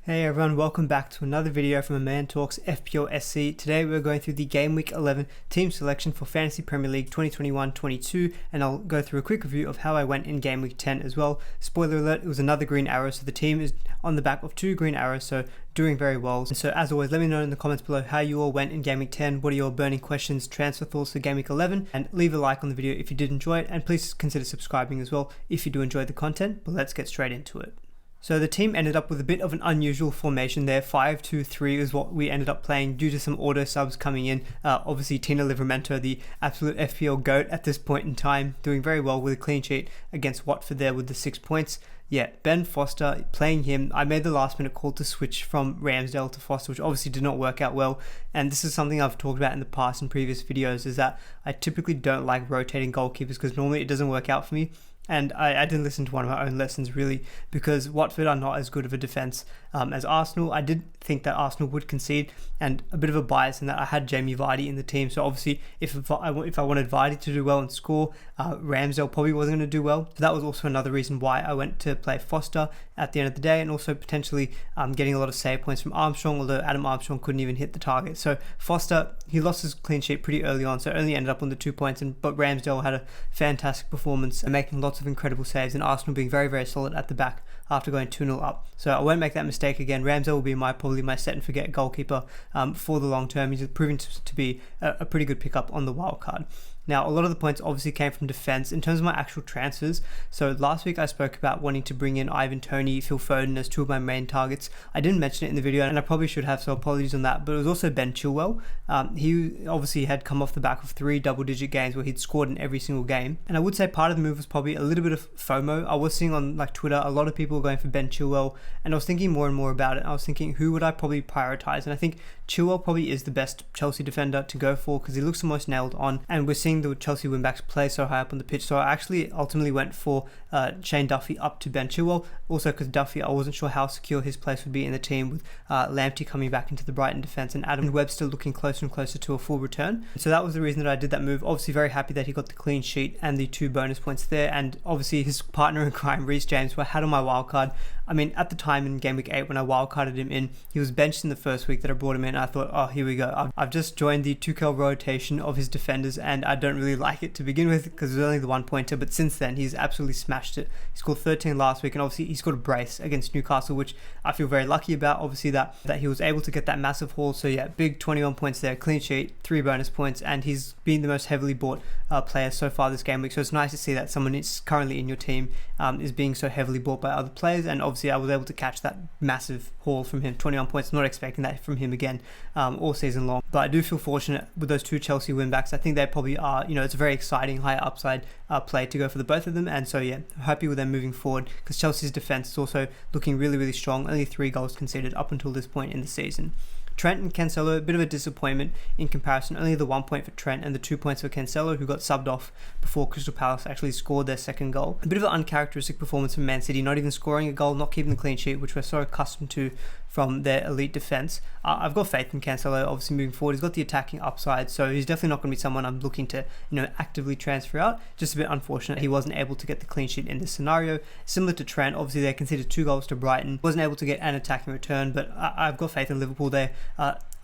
Hey everyone, welcome back to another video from A Man Talks FPL SC. Today we're going through the Game Week 11 Team Selection for Fantasy Premier League 2021-22, and I'll go through a quick review of how I went in Game Week 10 as well. Spoiler alert, it was another green arrow, so the team is on the back of 2 green arrows, so doing very well. And so as always, let me know in the comments below how you all went in Game Week 10, what are your burning questions, transfer thoughts for Game Week 11, and leave a like on the video if you did enjoy it, and please consider subscribing as well if you do enjoy the content. But let's get straight into it. So the team ended up with a bit of an unusual formation there. 5-2-3 is what we ended up playing due to some auto subs coming in. Obviously Tino Livramento, the absolute FPL GOAT at this point in time, doing very well with a clean sheet against Watford there with the 6 points. Yeah, Ben Foster, playing him, I made the last minute call to switch from Ramsdale to Foster, which obviously did not work out well. And this is something I've talked about in the past in previous videos, is that I typically don't like rotating goalkeepers because normally it doesn't work out for me. And I didn't listen to one of my own lessons really, because Watford are not as good of a defence as Arsenal. I did think that Arsenal would concede, and a bit of a bias in that I had Jamie Vardy in the team. So obviously if I wanted Vardy to do well and score, Ramsdale probably wasn't going to do well. So that was also another reason why I went to play Foster at the end of the day, and also potentially getting a lot of save points from Armstrong, although Adam Armstrong couldn't even hit the target. So Foster, he lost his clean sheet pretty early on, so only ended up on the 2 points, but Ramsdale had a fantastic performance and making lots of incredible saves, and Arsenal being very, very solid at the back after going 2-0 up. So I won't make that mistake again. Ramsdale will be probably my set and forget goalkeeper for the long term. He's proven to be a pretty good pickup on the wild card. Now, a lot of the points obviously came from defence. In terms of my actual transfers, so last week I spoke about wanting to bring in Ivan Toney, Phil Foden as 2 of my main targets. I didn't mention it in the video, and I probably should have, so apologies on that, but it was also Ben Chilwell. He obviously had come off the back of 3 double-digit games where he'd scored in every single game. And I would say part of the move was probably a little bit of FOMO. I was seeing on Twitter, a lot of people were going for Ben Chilwell, and I was thinking more and more about it. I was thinking, who would I probably prioritise? And I think Chilwell probably is the best Chelsea defender to go for because he looks the most nailed on, and we're seeing the Chelsea wing-backs play so high up on the pitch. So I actually ultimately went for Shane Duffy up to Ben Chilwell, also because Duffy, I wasn't sure how secure his place would be in the team with Lamptey coming back into the Brighton defence and Adam Webster looking closer and closer to a full return. So that was the reason that I did that move. Obviously very happy that he got the clean sheet and the 2 bonus points there, and obviously his partner in crime, Reece James, who I had on my wildcard. I mean, at the time in Game Week 8 when I wildcarded him in, he was benched in the first week that I brought him in. I thought, oh, here we go. I've just joined the Tuchel rotation of his defenders, and I don't really like it to begin with because it was only the 1 pointer, but since then he's absolutely smashed it. He scored 13 last week, and obviously he scored a brace against Newcastle, which I feel very lucky about, obviously that he was able to get that massive haul. So yeah, big 21 points there, clean sheet, 3 bonus points, and he's been the most heavily bought player so far this game week. So it's nice to see that someone is currently in your team is being so heavily bought by other players, and obviously I was able to catch that massive haul from him, 21 points. Not expecting that from him again all season long, but I do feel fortunate with those 2 Chelsea win-backs. I think they probably are, it's a very exciting high upside play to go for the both of them, and so yeah, I'm happy with them moving forward because Chelsea's defence is also looking really, really strong. Only 3 goals conceded up until this point in the season. Trent and Cancelo, a bit of a disappointment in comparison. Only the 1 point for Trent and the 2 points for Cancelo, who got subbed off before Crystal Palace actually scored their second goal. A bit of an uncharacteristic performance from Man City, not even scoring a goal, not keeping the clean sheet, which we're so accustomed to from their elite defence. I've got faith in Cancelo, obviously moving forward. He's got the attacking upside, so he's definitely not going to be someone I'm looking to, actively transfer out. Just a bit unfortunate he wasn't able to get the clean sheet in this scenario. Similar to Trent, obviously they conceded 2 goals to Brighton. Wasn't able to get an attacking return, but I've got faith in Liverpool there.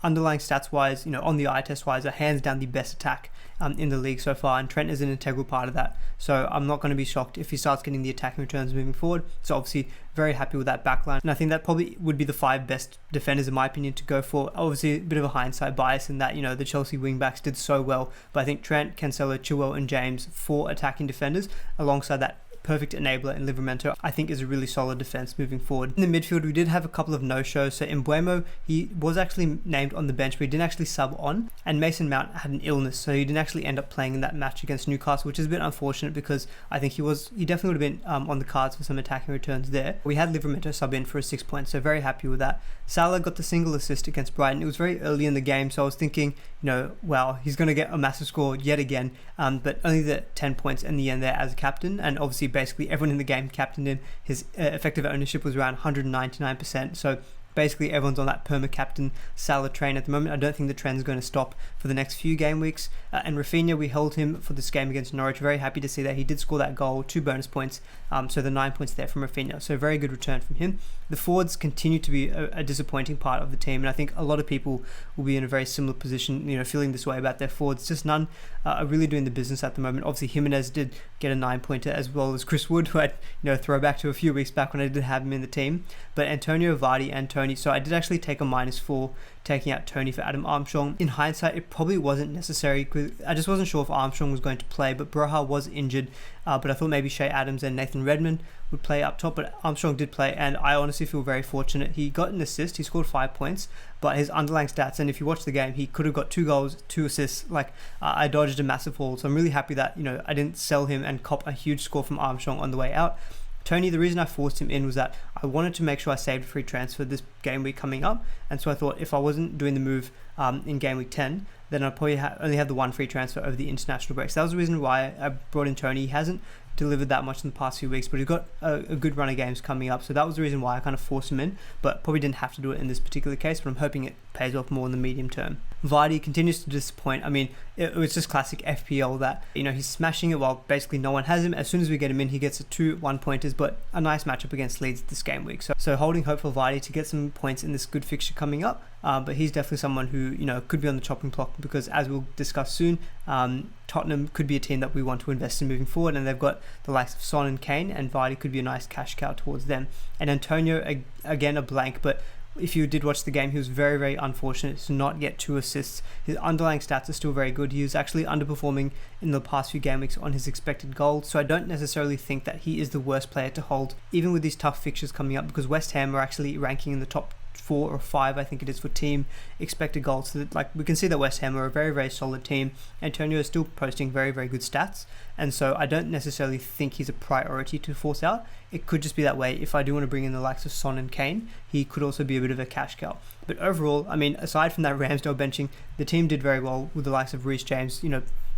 Underlying stats wise, on the eye test wise, are hands down the best attack in the league so far, and Trent is an integral part of that. So I'm not going to be shocked if he starts getting the attacking returns moving forward. So obviously very happy with that backline, and I think that probably would be the 5 best defenders in my opinion to go for. Obviously a bit of a hindsight bias in that the Chelsea wing backs did so well, but I think Trent, Cancelo, Chilwell and James, 4 attacking defenders alongside that perfect enabler in Livramento, I think is a really solid defense moving forward. In the midfield, we did have a couple of no-shows. So Mbeumo, he was actually named on the bench, but he didn't actually sub on. And Mason Mount had an illness, so he didn't actually end up playing in that match against Newcastle, which is a bit unfortunate because I think he definitely would have been on the cards for some attacking returns there. We had Livramento sub in for a 6 points, so very happy with that. Salah got the single assist against Brighton. It was very early in the game, so I was thinking, wow, he's going to get a massive score yet again, but only the 10 points in the end there as a captain, and obviously basically everyone in the game captained him. His effective ownership was around 199%, so basically everyone's on that perma-captain Salah train at the moment. I don't think the trend is going to stop for the next few game weeks. And Rafinha, we held him for this game against Norwich. Very happy to see that he did score that goal, 2 bonus points, so the 9 points there from Rafinha. So very good return from him. The forwards continue to be a disappointing part of the team, and I think a lot of people will be in a very similar position, feeling this way about their forwards. Just none are really doing the business at the moment. Obviously, Jimenez did get a 9-pointer, as well as Chris Wood, who I'd throwback to a few weeks back when I did have him in the team. But Antonio, Vardy, and Tony. So I did actually take a -4, taking out Tony for Adam Armstrong. In hindsight, it probably wasn't necessary because I just wasn't sure if Armstrong was going to play, but Broha was injured. But I thought maybe Shea Adams and Nathan Redmond would play up top, but Armstrong did play, and I honestly feel very fortunate. He got an assist, he scored 5 points, but his underlying stats, and if you watch the game, he could have got 2 goals, 2 assists. I dodged a massive haul, so I'm really happy that I didn't sell him and cop a huge score from Armstrong on the way out. Tony, the reason I forced him in was that I wanted to make sure I saved a free transfer this game week coming up, and so I thought if I wasn't doing the move in game week 10, then I'd probably only have the 1 free transfer over the international break. So that was the reason why I brought in Tony. He hasn't delivered that much in the past few weeks, but he's got a good run of games coming up, so that was the reason why I kind of forced him in, but probably didn't have to do it in this particular case, but I'm hoping it pays off more in the medium term. Vardy continues to disappoint. I mean, it was just classic FPL that, he's smashing it while basically no one has him. As soon as we get him in, he gets 2 1-pointers, but a nice matchup against Leeds this game week. So holding hope for Vardy to get some points in this good fixture coming up, but he's definitely someone who, could be on the chopping block because, as we'll discuss soon, Tottenham could be a team that we want to invest in moving forward, and they've got the likes of Son and Kane, and Vardy could be a nice cash cow towards them. And Antonio, again, a blank, but if you did watch the game, he was very, very unfortunate to not get 2 assists. His underlying stats are still very good. He was actually underperforming in the past few game weeks on his expected goals, so I don't necessarily think that he is the worst player to hold, even with these tough fixtures coming up, because West Ham are actually ranking in the top 4 or 5, I think it is, for team expected goals. So that, we can see that West Ham are a very, very solid team. Antonio is still posting very, very good stats, and so I don't necessarily think he's a priority to force out. It could just be that way. If I do want to bring in the likes of Son and Kane, he could also be a bit of a cash cow. But overall, I mean, aside from that Ramsdale benching, the team did very well with the likes of Reece James,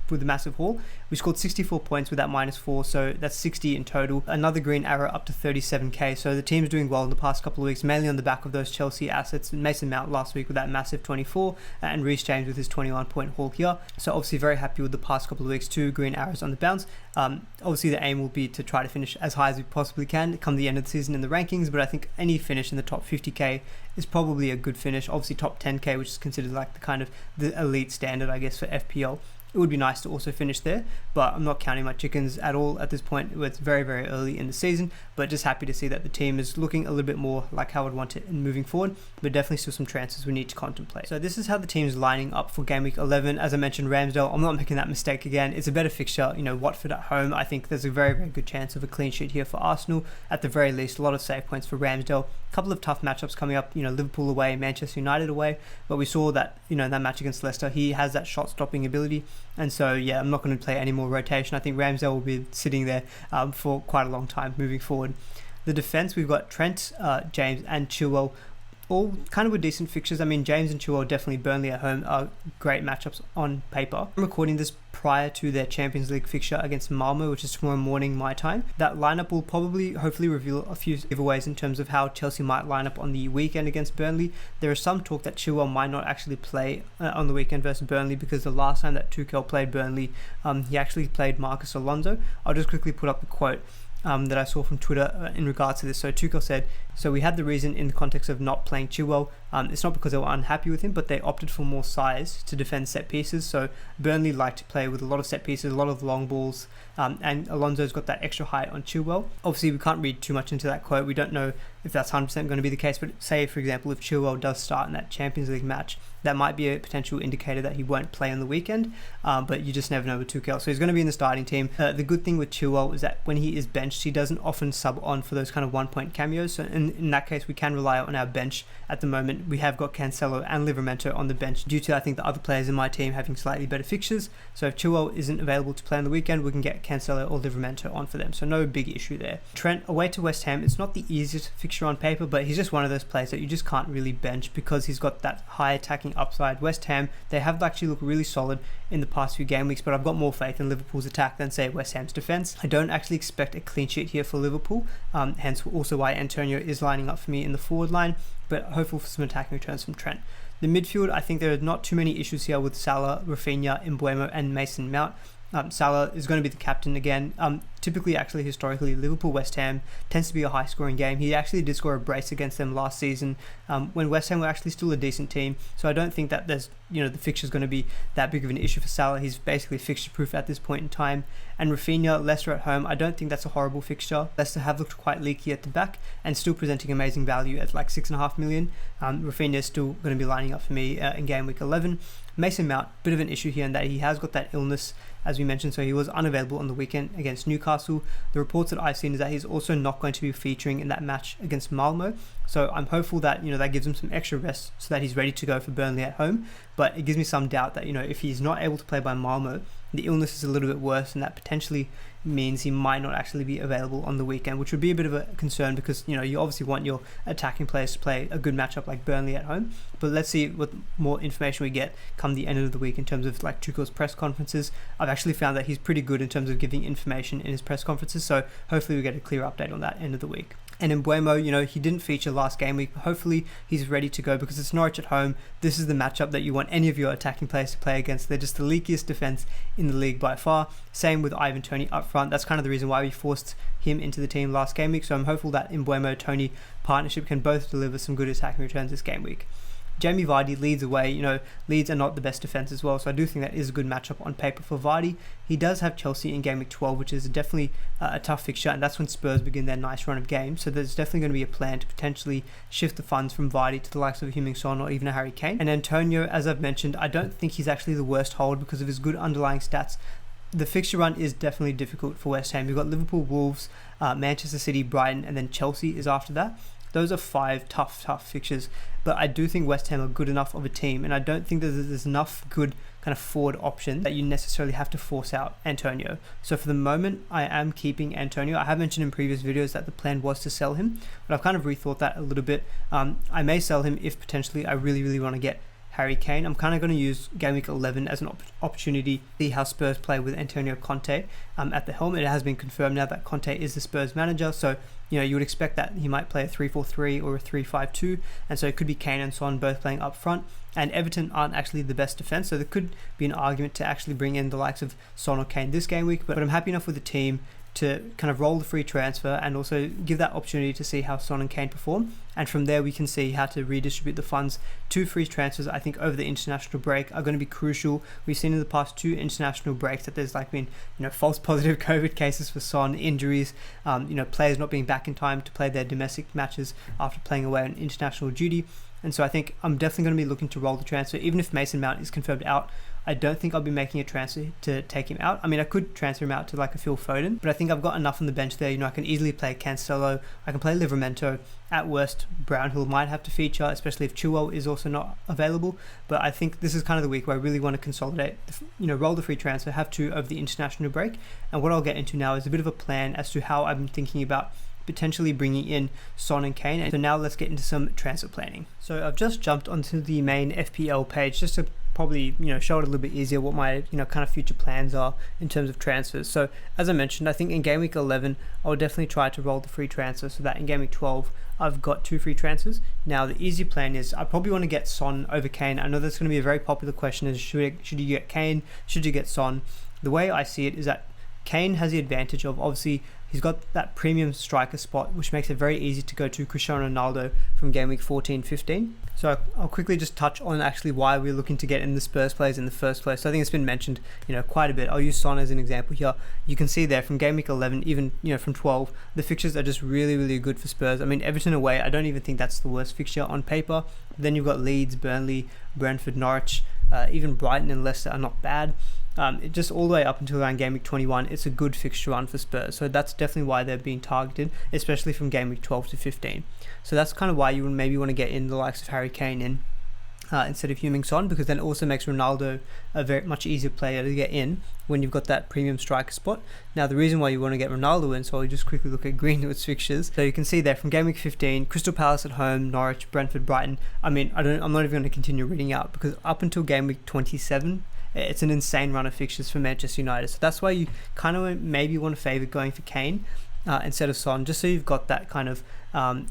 with a massive haul. We scored 64 points with that -4, so that's 60 in total. Another green arrow up to 37k, so the team's doing well in the past couple of weeks, mainly on the back of those Chelsea assets. Mason Mount last week with that massive 24, and Reece James with his 21-point haul here. So obviously very happy with the past couple of weeks. 2 green arrows on the bounce. Obviously the aim will be to try to finish as high as we possibly can come the end of the season in the rankings, but I think any finish in the top 50k is probably a good finish. Obviously top 10k, which is considered like the kind of the elite standard, I guess, for FPL. It would be nice to also finish there, but I'm not counting my chickens at all at this point. It's very, very early in the season, but just happy to see that the team is looking a little bit more like how I'd want it in moving forward, but definitely still some transfers we need to contemplate. So this is how the team's lining up for game week 11. As I mentioned, Ramsdale, I'm not making that mistake again. It's a better fixture, Watford at home. I think there's a very, very good chance of a clean sheet here for Arsenal. At the very least, a lot of save points for Ramsdale. A couple of tough matchups coming up, Liverpool away, Manchester United away, but we saw that, that match against Leicester, he has that shot stopping ability, and so yeah, I'm not going to play any more rotation. I think Ramsdale will be sitting there for quite a long time moving forward. The defense, we've got Trent, James and Chilwell, all kind of with decent fixtures. I mean, James and Chilwell, definitely Burnley at home, are great matchups on paper. I'm recording this prior to their Champions League fixture against Malmo, which is tomorrow morning my time. That lineup will hopefully reveal a few giveaways in terms of how Chelsea might line up on the weekend against Burnley. There is some talk that Chilwell might not actually play on the weekend versus Burnley, because the last time that Tuchel played Burnley, he actually played Marcus Alonso. I'll just quickly put up the quote that I saw from Twitter in regards to this. So Tuchel said, so we had the reason in the context of not playing Chilwell. It's not because they were unhappy with him, but they opted for more size to defend set pieces. So Burnley like to play with a lot of set pieces, a lot of long balls, and Alonso's got that extra height on Chilwell. Obviously, we can't read too much into that quote. We don't know if that's 100% going to be the case, but say, for example, if Chilwell does start in that Champions League match, that might be a potential indicator that he won't play on the weekend, but you just never know with Tuchel. So he's going to be in the starting team. The good thing with Chilwell is that when he is benched, he doesn't often sub on for those kind of 1-point cameos. So in that case, we can rely on our bench at the moment and we have got Cancelo and Livramento on the bench due to, I think, the other players in my team having slightly better fixtures. So if Chilwell isn't available to play on the weekend, we can get Cancelo or Livramento on for them. So no big issue there. Trent away to West Ham. It's not the easiest fixture on paper, but he's just one of those players that you just can't really bench because he's got that high attacking upside. West Ham, they have actually looked really solid in the past few game weeks, but I've got more faith in Liverpool's attack than, say, West Ham's defence. I don't actually expect a clean sheet here for Liverpool, hence also why Antonio is lining up for me in the forward line, but hopeful for some attacking returns from Trent. The midfield, I think there are not too many issues here with Salah, Rafinha, Mbeumo and Mason Mount. Salah is going to be the captain again. Typically, actually, historically, Liverpool-West Ham tends to be a high-scoring game. He actually did score a brace against them last season when West Ham were actually still a decent team. So I don't think that there's, the fixture is going to be that big of an issue for Salah. He's basically fixture-proof at this point in time. And Rafinha, Leicester at home, I don't think that's a horrible fixture. Leicester have looked quite leaky at the back and still presenting amazing value at like 6.5 million. Rafinha is still going to be lining up for me in game week 11. Mason Mount, bit of an issue here in that he has got that illness, as we mentioned, so he was unavailable on the weekend against Newcastle. The reports that I've seen is that he's also not going to be featuring in that match against Malmo. So I'm hopeful that, that gives him some extra rest so that he's ready to go for Burnley at home. But it gives me some doubt that, if he's not able to play by Malmo, the illness is a little bit worse, and that potentially means he might not actually be available on the weekend, which would be a bit of a concern because, you obviously want your attacking players to play a good matchup like Burnley at home. But let's see what more information we get come the end of the week in terms of like Tuchel's press conferences. I've actually found that he's pretty good in terms of giving information in his press conferences, so hopefully we get a clear update on that end of the week. And in Mbeumo, he didn't feature last game week. Hopefully he's ready to go because it's Norwich at home. This is the matchup that you want any of your attacking players to play against. They're just the leakiest defense in the league by far. Same with Ivan Toney up front. That's kind of the reason why we forced him into the team last game week. So I'm hopeful that Mbeumo-Toney partnership can both deliver some good attacking returns this game week. Jamie Vardy leads away. Leeds are not the best defence as well, so I do think that is a good matchup on paper for Vardy. He does have Chelsea in game week 12, which is definitely a tough fixture, and that's when Spurs begin their nice run of games, so there's definitely going to be a plan to potentially shift the funds from Vardy to the likes of Heung-min Son or even a Harry Kane. And Antonio, as I've mentioned, I don't think he's actually the worst hold because of his good underlying stats. The fixture run is definitely difficult for West Ham. You've got Liverpool, Wolves, Manchester City, Brighton, and then Chelsea is after that. Those are 5 tough fixtures, but I do think West Ham are good enough of a team, and I don't think there's enough good kind of forward options that you necessarily have to force out Antonio. So for the moment, I am keeping Antonio. I have mentioned in previous videos that the plan was to sell him, but I've kind of rethought that a little bit. I may sell him if potentially I really want to get Harry Kane. I'm kind of going to use game week 11 as an opportunity to see how Spurs play with Antonio Conte at the helm. It has been confirmed now that Conte is the Spurs manager, so you would expect that he might play a 3-4-3 or a 3-5-2, and so it could be Kane and Son both playing up front. And Everton aren't actually the best defence, so there could be an argument to actually bring in the likes of Son or Kane this game week, but I'm happy enough with the team to kind of roll the free transfer and also give that opportunity to see how Son and Kane perform. And from there we can see how to redistribute the funds. 2 free transfers, I think, over the international break are going to be crucial. We've seen in the past 2 international breaks that there's been false positive COVID cases for Son, injuries, players not being back in time to play their domestic matches after playing away on international duty. And so I think I'm definitely going to be looking to roll the transfer. Even if Mason Mount is confirmed out, I don't think I'll be making a transfer to take him out. I mean, I could transfer him out to like a Phil Foden, but I think I've got enough on the bench there. I can easily play Cancelo, I can play Livramento. At worst, Brownhill might have to feature, especially if Chilwell is also not available. But I think this is kind of the week where I really want to consolidate, roll the free transfer, have 2 over the international break. And what I'll get into now is a bit of a plan as to how I'm thinking about potentially bringing in Son and Kane. And so now let's get into some transfer planning. So I've just jumped onto the main FPL page just to probably show it a little bit easier what my kind of future plans are in terms of transfers. So as I mentioned, I think in game week 11 I'll definitely try to roll the free transfer so that in game week 12 I've got 2 free transfers. Now the easy plan is I probably want to get Son over Kane. I know that's going to be a very popular question, is should you get Kane, should you get Son? The way I see it is that Kane has the advantage of, obviously, he's got that premium striker spot, which makes it very easy to go to Cristiano Ronaldo from game week 14-15. So I'll quickly just touch on actually why we're looking to get in the Spurs players in the first place. So I think it's been mentioned, quite a bit. I'll use Son as an example here. You can see there from game week 11, even, from 12, the fixtures are just really good for Spurs. I mean, Everton away, I don't even think that's the worst fixture on paper. But then you've got Leeds, Burnley, Brentford, Norwich, even Brighton and Leicester are not bad. just all the way up until around game week 21, it's a good fixture run for Spurs. So that's definitely why they're being targeted, especially from game week 12 to 15. So that's kind of why you would maybe want to get in the likes of Harry Kane in instead of Heung-min Son, because then it also makes Ronaldo a very much easier player to get in when you've got that premium striker spot. Now the reason why you want to get Ronaldo in, so I'll just quickly look at Greenwood's fixtures. So you can see there from game week 15, Crystal Palace at home, Norwich, Brentford, Brighton. I'm not even going to continue reading out, because up until game week 27, it's an insane run of fixtures for Manchester United. So that's why you kind of maybe want to favour going for Kane instead of Son, just so you've got that kind of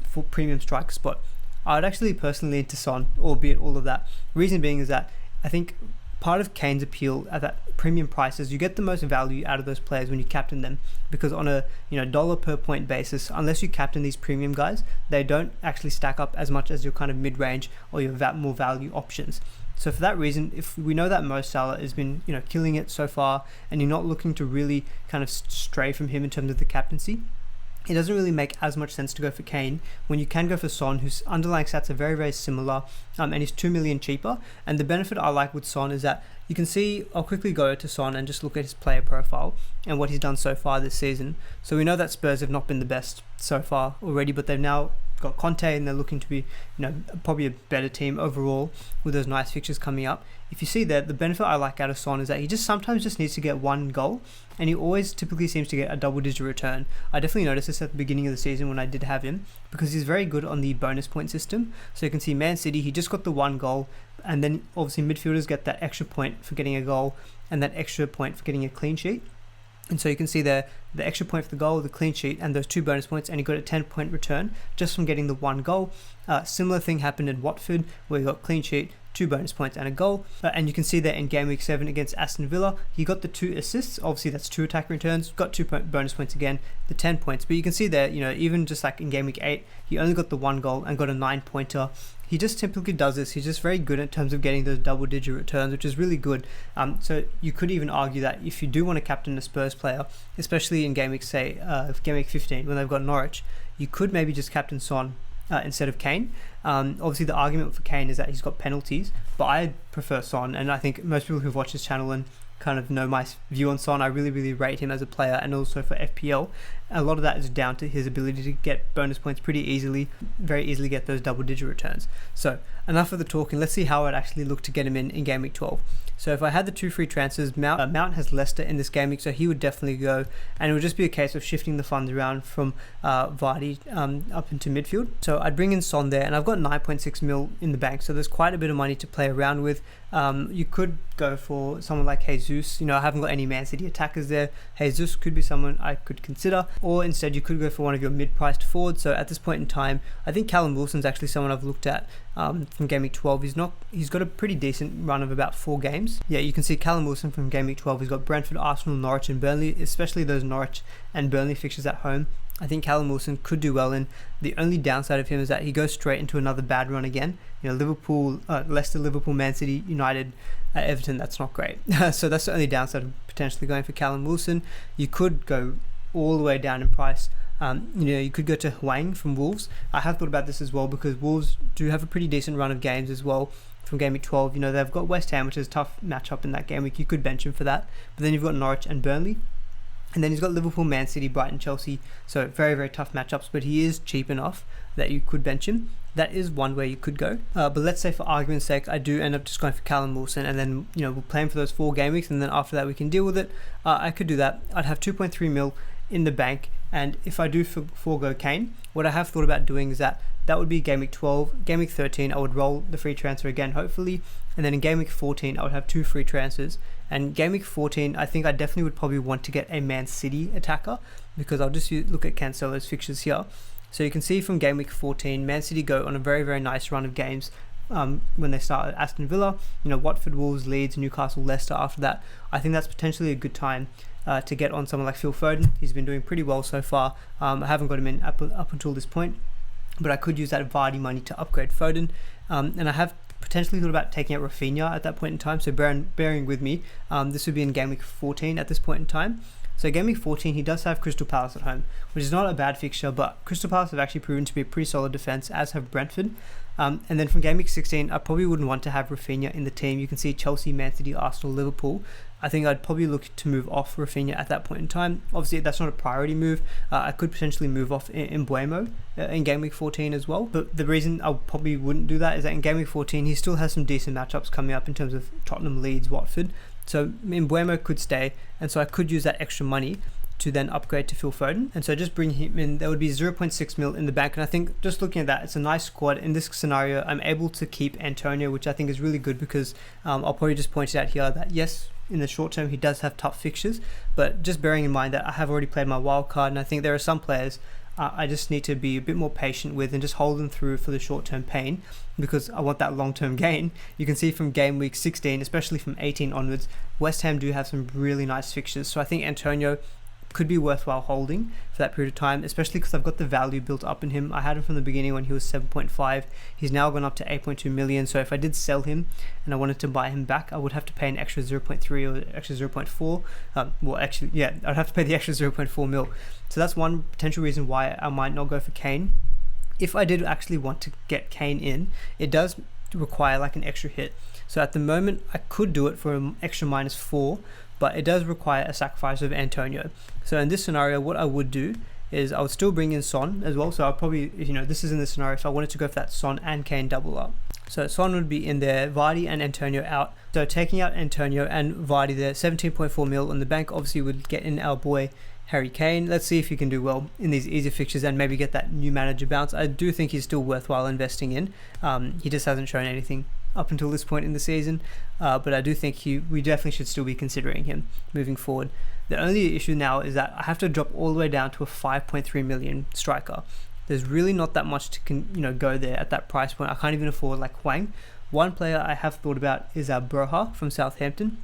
full premium striker spot. I would actually personally lean to Son, albeit all of that. Reason being is that I think part of Kane's appeal at that premium price is you get the most value out of those players when you captain them, because on a dollar per point basis, unless you captain these premium guys, they don't actually stack up as much as your kind of mid-range or your more value options. So for that reason, if we know that Mo Salah has been killing it so far, and you're not looking to really kind of stray from him in terms of the captaincy, it doesn't really make as much sense to go for Kane when you can go for Son, whose underlying stats are very, very similar, and he's 2 million cheaper. And the benefit I like with Son is that you can see, I'll quickly go to Son and just look at his player profile and what he's done so far this season. So we know that Spurs have not been the best so far already, but they've now got Conte and they're looking to be probably a better team overall with those nice fixtures coming up. If you see that, the benefit I like out of Son is that he sometimes just needs to get one goal, and he always typically seems to get a double-digit return. I definitely noticed this at the beginning of the season when I did have him, because he's very good on the bonus point system. So you can see Man City, he just got the one goal, and then obviously midfielders get that extra point for getting a goal and that extra point for getting a clean sheet. And so you can see there the extra point for the goal, the clean sheet, and those 2 bonus points, and he got a 10-point return just from getting the one goal. Similar thing happened in Watford, where he got clean sheet, 2 bonus points and a goal. And you can see that in game week 7 against Aston Villa, he got the 2 assists. Obviously that's 2 attack returns, got 2 bonus points again, the 10 points. But you can see there, even just like in game week 8, he only got the 1 goal and got a 9-pointer. He just typically does this. He's just very good in terms of getting those double-digit returns, which is really good. So you could even argue that if you do want to captain a Spurs player, especially in game week 15 when they've got Norwich, you could maybe just captain Son instead of Kane. Obviously the argument for Kane is that he's got penalties, but I prefer Son, and I think most people who've watched this channel and kind of know my view on Son, I really, really rate him as a player, and also for FPL. A lot of that is down to his ability to get bonus points pretty easily, very easily get those double-digit returns. So enough of the talking, let's see how I'd actually look to get him in game week 12. So if I had the 2 free transfers, Mount has Leicester in this game week, so he would definitely go, and it would just be a case of shifting the funds around from Vardy up into midfield. So I'd bring in Son there, and I've got 9.6 mil in the bank, so there's quite a bit of money to play around with. You could go for someone like Jesus. I haven't got any Man City attackers there. Jesus could be someone I could consider, or instead you could go for one of your mid-priced forwards. So at this point in time, I think Callum Wilson's actually someone I've looked at from game week 12. He's got a pretty decent run of about 4 games. Yeah, you can see Callum Wilson from game week 12. He's got Brentford, Arsenal, Norwich and Burnley, especially those Norwich and Burnley fixtures at home. I think Callum Wilson could do well in. The only downside of him is that he goes straight into another bad run again. Liverpool, Leicester, Liverpool, Man City, United, Everton, that's not great. So that's the only downside of potentially going for Callum Wilson. You could go all the way down in price. You could go to Hwang from Wolves. I have thought about this as well, because Wolves do have a pretty decent run of games as well from game week 12. They've got West Ham, which is a tough matchup in that game week. You could bench him for that. But then you've got Norwich and Burnley. And then he's got Liverpool, Man City, Brighton, Chelsea. So very, very tough matchups, but he is cheap enough that you could bench him. That is one way you could go. But let's say for argument's sake, I do end up just going for Callum Wilson, and then we'll play him for those 4 game weeks, and then after that we can deal with it. I could do that. I'd have 2.3 mil in the bank, and if I do forego Kane, what I have thought about doing is that would be game week 12. Game week 13, I would roll the free transfer again, hopefully, and then in game week 14, I would have 2 free transfers. And game week 14, I think I definitely would probably want to get a Man City attacker, because I'll just look at Cancelo's fixtures here. So you can see from game week 14, Man City go on a very, very nice run of games when they start at Aston Villa, Watford, Wolves, Leeds, Newcastle, Leicester after that. I think that's potentially a good time to get on someone like Phil Foden. He's been doing pretty well so far. I haven't got him in up until this point, but I could use that Vardy money to upgrade Foden. And I have potentially thought about taking out Rafinha at that point in time, so bearing with me. This would be in game week 14 at this point in time. So game week 14, he does have Crystal Palace at home, which is not a bad fixture, but Crystal Palace have actually proven to be a pretty solid defence, as have Brentford. And then from game week 16, I probably wouldn't want to have Rafinha in the team. You can see Chelsea, Man City, Arsenal, Liverpool. I think I'd probably look to move off Rafinha at that point in time. Obviously, that's not a priority move. I could potentially move off in Mbeumo in game week 14 as well. But the reason I probably wouldn't do that is that in game week 14, he still has some decent matchups coming up in terms of Tottenham, Leeds, Watford. So Mbeumo could stay, and so I could use that extra money to then upgrade to Phil Foden, and so just bring him in. There would be 0.6 mil in the bank, and I think just looking at that, it's a nice squad. In this scenario, I'm able to keep Antonio, which I think is really good because I'll probably just point it out here that yes, in the short term he does have tough fixtures, but just bearing in mind that I have already played my wild card, and I think there are some players I just need to be a bit more patient with and just hold them through for the short-term pain because I want that long-term gain. You can see from game week 16, especially from 18 onwards, West Ham do have some really nice fixtures, so I think Antonio could be worthwhile holding for that period of time, especially because I've got the value built up in him. I had him from the beginning when he was 7.5. He's now gone up to 8.2 million. So if I did sell him and I wanted to buy him back, I would have to pay an extra 0.3 or extra 0.4. Well, actually, yeah, I'd have to pay the extra 0.4 mil. So that's one potential reason why I might not go for Kane. If I did actually want to get Kane in, it does require like an extra hit. So at the moment, I could do it for an extra -4, but it does require a sacrifice of Antonio. So in this scenario, what I would do is I would still bring in Son as well. So I'll probably, this is in the scenario if I wanted to go for that Son and Kane double up. So Son would be in there, Vardy and Antonio out. So taking out Antonio and Vardy there, 17.4 mil on the bank, obviously would get in our boy Harry Kane. Let's see if he can do well in these easier fixtures and maybe get that new manager bounce. I do think he's still worthwhile investing in. He just hasn't shown anything up until this point in the season, but I do think we definitely should still be considering him moving forward. The only issue now is that I have to drop all the way down to a 5.3 million striker. There's really not that much to go there at that price point. I can't even afford like Hwang. One player I have thought about is Broha from Southampton.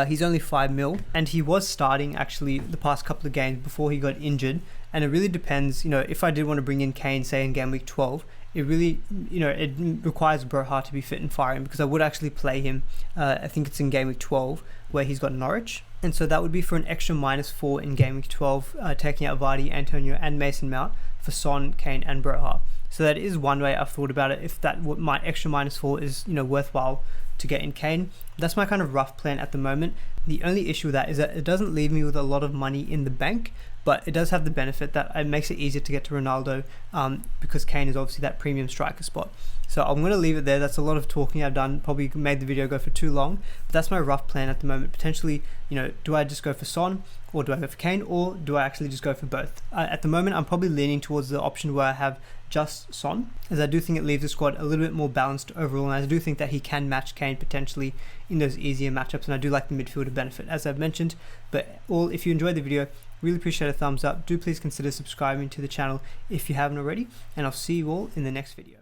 He's only 5 mil, and he was starting actually the past couple of games before he got injured, and it really depends, if I did want to bring in Kane, say in game week 12, it really, it requires Broha to be fit and firing, because I would actually play him, I think it's in game week 12, where he's got Norwich, and so that would be for an extra -4 in game week 12, taking out Vardy, Antonio and Mason Mount for Son, Kane and Broha. So that is one way I've thought about it, if that my extra -4 is, worthwhile to get in Kane. That's my kind of rough plan at the moment. The only issue with that is that it doesn't leave me with a lot of money in the bank, but it does have the benefit that it makes it easier to get to Ronaldo, because Kane is obviously that premium striker spot. So I'm going to leave it there. That's a lot of talking I've done, probably made the video go for too long, but that's my rough plan at the moment. Potentially, do I just go for Son, or do I go for Kane, or do I actually just go for both? At the moment, I'm probably leaning towards the option where I have just Son, as I do think it leaves the squad a little bit more balanced overall, and I do think that he can match Kane potentially in those easier matchups, and I do like the midfielder benefit, as I've mentioned. But if you enjoyed the video, really appreciate a thumbs up. Do please consider subscribing to the channel if you haven't already, and I'll see you all in the next video.